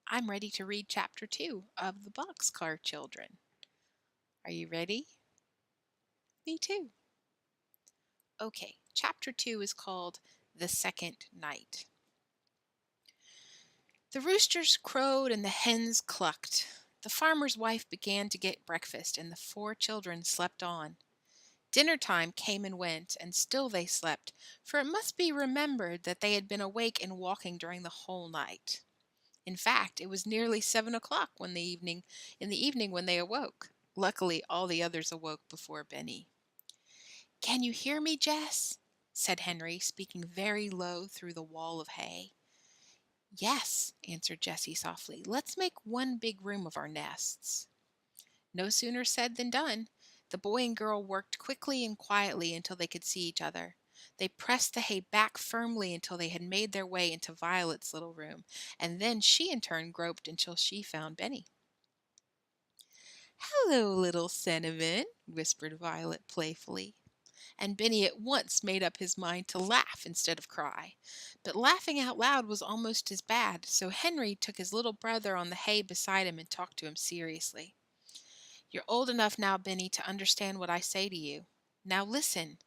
I'm ready to read Chapter 2 of the Boxcar Children. Are you ready? Me too. Okay, Chapter 2 is called The Second Night. The roosters crowed and the hens clucked. The farmer's wife began to get breakfast, and the 4 children slept on. Dinner time came and went, and still they slept, for it must be remembered that they had been awake and walking during the whole night. In fact, it was nearly 7 o'clock in the evening when they awoke. Luckily, all the others awoke before Benny. "Can you hear me, Jess?" said Henry, speaking very low through the wall of hay. "Yes," answered Jessie softly. "Let's make one big room of our nests." No sooner said than done. The boy and girl worked quickly and quietly until they could see each other. They pressed the hay back firmly until they had made their way into Violet's little room, and then she in turn groped until she found Benny. "Hello, little Cinnamon," whispered Violet playfully. And Benny at once made up his mind to laugh instead of cry. But laughing out loud was almost as bad, so Henry took his little brother on the hay beside him and talked to him seriously. "You're old enough now, Benny, to understand what I say to you. Now listen.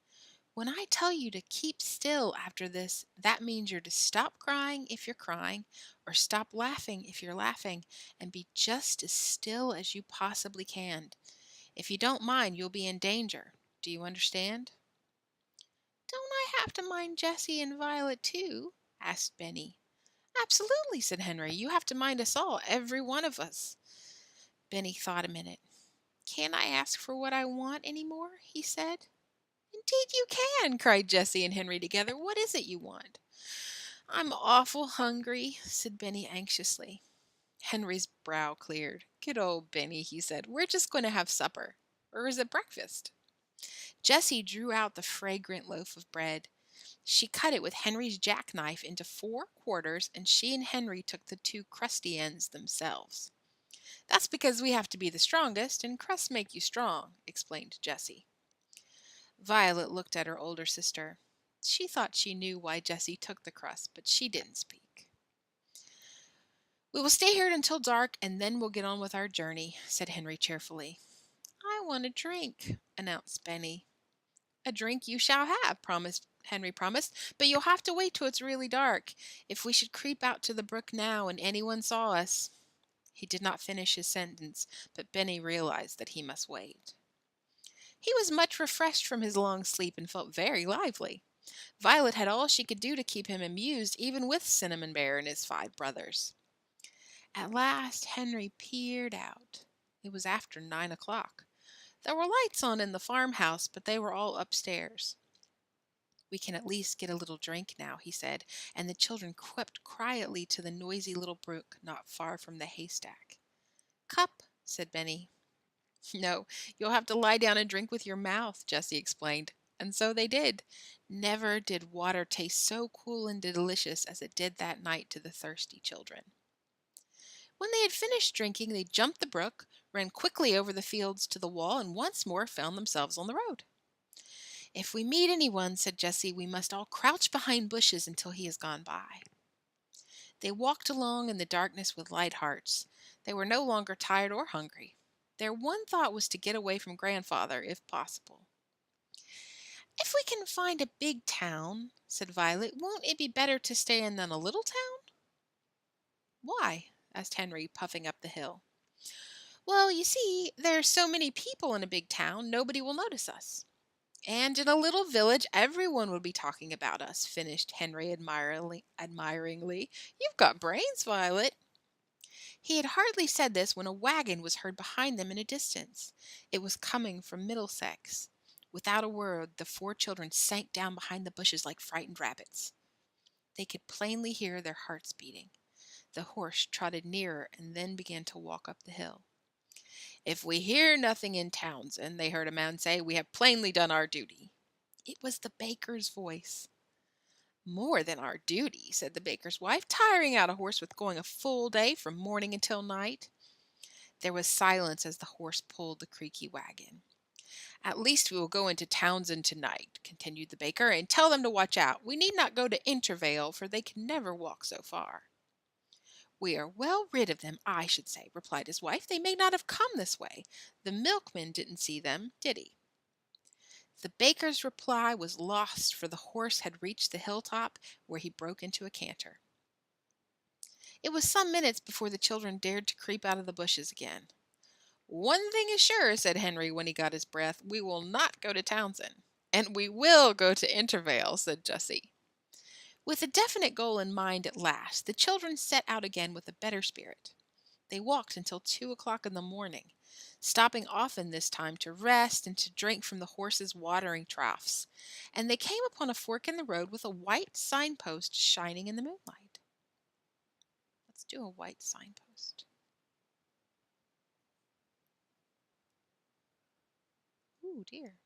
When I tell you to keep still after this, that means you're to stop crying if you're crying, or stop laughing if you're laughing, and be just as still as you possibly can. If you don't mind, you'll be in danger. Do you understand?" "Don't I have to mind Jessie and Violet too?" asked Benny. "Absolutely," said Henry. "You have to mind us all, every one of us." Benny thought a minute. "Can't I ask for what I want any more?" he said. "Indeed you can!" cried Jessie and Henry together. "What is it you want?" "I'm awful hungry," said Benny anxiously. Henry's brow cleared. "Good old Benny," he said. "We're just going to have supper. Or is it breakfast?" Jessie drew out the fragrant loaf of bread. She cut it with Henry's jackknife into 4 quarters, and she and Henry took the 2 crusty ends themselves. "That's because we have to be the strongest, and crusts make you strong," explained Jessie. Violet looked at her older sister. She thought she knew why Jessie took the crust, but she didn't speak. "We will stay here until dark, and then we'll get on with our journey," said Henry cheerfully. "I want a drink," announced Benny. "A drink you shall have," Henry promised, "but you'll have to wait till it's really dark. If we should creep out to the brook now and anyone saw us—" He did not finish his sentence, but Benny realized that he must wait. He was much refreshed from his long sleep and felt very lively. Violet had all she could do to keep him amused, even with Cinnamon Bear and his 5 brothers. At last Henry peered out. It was after 9 o'clock. There were lights on in the farmhouse, but they were all upstairs. "We can at least get a little drink now," he said, and the children crept quietly to the noisy little brook not far from the haystack. "Cup," said Benny. "No, you'll have to lie down and drink with your mouth," Jessie explained. And so they did. Never did water taste so cool and delicious as it did that night to the thirsty children. When they had finished drinking, they jumped the brook, ran quickly over the fields to the wall, and once more found themselves on the road. "If we meet anyone," said Jessie, "we must all crouch behind bushes until he has gone by." They walked along in the darkness with light hearts. They were no longer tired or hungry. Their one thought was to get away from Grandfather, if possible. "If we can find a big town," said Violet, "won't it be better to stay in than a little town?" "Why?" asked Henry, puffing up the hill. "Well, you see, there's so many people in a big town, nobody will notice us." "And in a little village, everyone would be talking about us," finished Henry admiringly. "You've got brains, Violet." He had hardly said this when a wagon was heard behind them in a distance. It was coming from Middlesex. Without a word, the 4 children sank down behind the bushes like frightened rabbits. They could plainly hear their hearts beating. The horse trotted nearer and then began to walk up the hill. "If we hear nothing in Townsend," they heard a man say, "we have plainly done our duty." It was the baker's voice. "More than our duty," said the baker's wife, "tiring out a horse with going a full day from morning until night." There was silence as the horse pulled the creaky wagon. "At least we will go into Townsend tonight," continued the baker, "and tell them to watch out. We need not go to Intervale, for they can never walk so far." We are well rid of them, I should say, replied his wife. They may not have come this way. The milkman didn't see them, did he? The baker's reply was lost, for the horse had reached the hilltop, where he broke into a canter. It was some minutes before the children dared to creep out of the bushes again. One thing is sure, said Henry when he got his breath, we will not go to Townsend. And we will go to Intervale, said Jessie. With a definite goal in mind at last, the children set out again with a better spirit. They walked until 2 o'clock in the morning, stopping often this time to rest and to drink from the horses' watering troughs, and they came upon a fork in the road with a white signpost shining in the moonlight. Let's do a white signpost. Ooh, dear.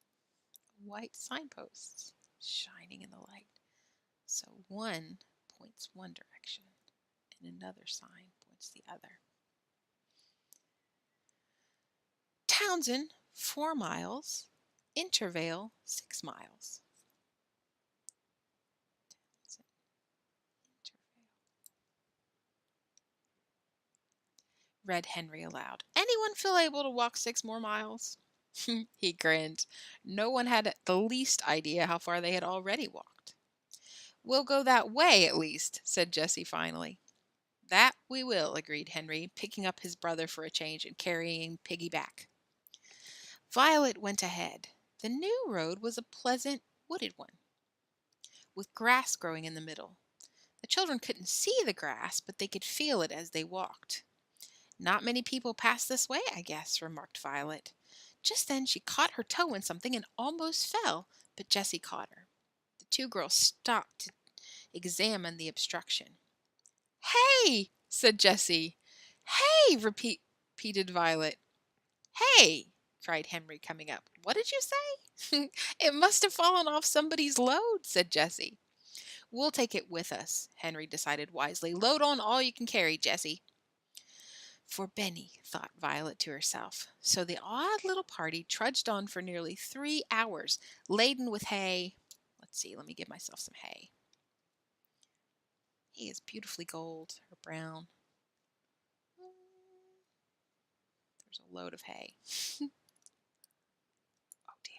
White signposts shining in the light. So one points one direction and another sign points the other. Townsend, 4 miles. Intervale, 6 miles. Townsend, Intervale. Read Henry aloud. Anyone feel able to walk 6 more miles? He grinned. No one had the least idea how far they had already walked. We'll go that way, at least, said Jessie finally. That we will, agreed Henry, picking up his brother for a change and carrying Piggy back. Violet went ahead. The new road was a pleasant, wooded one, with grass growing in the middle. The children couldn't see the grass, but they could feel it as they walked. Not many people pass this way, I guess, remarked Violet. Just then she caught her toe in something and almost fell, but Jessie caught her. The 2 girls stopped to examine the obstruction. Hey, said Jessie. Hey, repeated Violet. Hey, cried Henry, coming up. What did you say? It must have fallen off somebody's load, said Jessie. We'll take it with us, Henry decided wisely. Load on all you can carry, Jessie. For Benny, thought Violet to herself. So the odd little party trudged on for nearly 3 hours, laden with hay. Let's see, let me give myself some hay. He is beautifully gold or brown. There's a load of hay. Oh dear.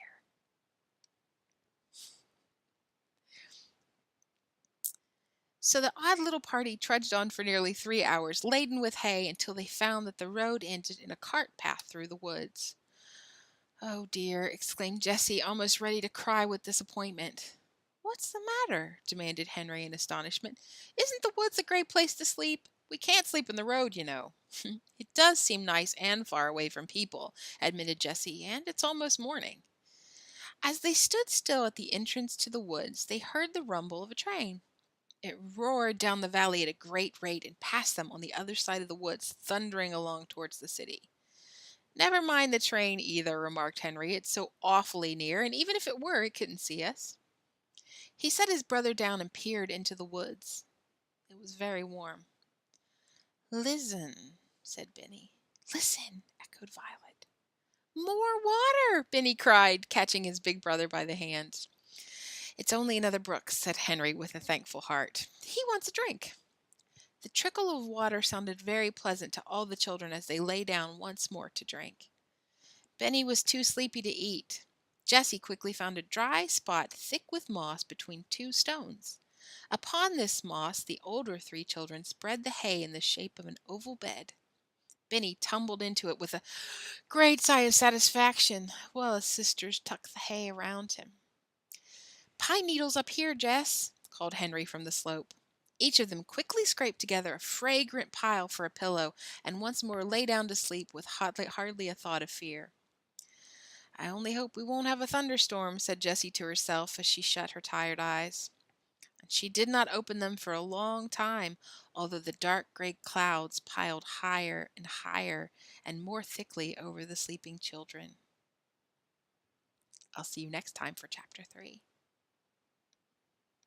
So the odd little party trudged on for nearly 3 hours, laden with hay, until they found that the road ended in a cart path through the woods. Oh dear, exclaimed Jessie, almost ready to cry with disappointment. What's the matter? Demanded Henry in astonishment. Isn't the woods a great place to sleep? We can't sleep in the road, you know. It does seem nice and far away from people, admitted Jessie, and it's almost morning. As they stood still at the entrance to the woods, they heard the rumble of a train. It roared down the valley at a great rate and passed them on the other side of the woods, thundering along towards the city. Never mind the train either, remarked Henry. It's so awfully near, and even if it were, it couldn't see us. He set his brother down and peered into the woods. It was very warm. Listen, said Benny. Listen, echoed Violet. More water, Benny cried, catching his big brother by the hand. It's only another brook, said Henry with a thankful heart. He wants a drink. The trickle of water sounded very pleasant to all the children as they lay down once more to drink. Benny was too sleepy to eat. Jessie quickly found a dry spot thick with moss between 2 stones. Upon this moss the older 3 children spread the hay in the shape of an oval bed. Benny tumbled into it with a great sigh of satisfaction, while his sisters tucked the hay around him. Pine needles up here, Jess, called Henry from the slope. Each of them quickly scraped together a fragrant pile for a pillow, and once more lay down to sleep with hardly a thought of fear. I only hope we won't have a thunderstorm, said Jessie to herself as she shut her tired eyes. And she did not open them for a long time, although the dark gray clouds piled higher and more thickly over the sleeping children. I'll see you next time for Chapter 3.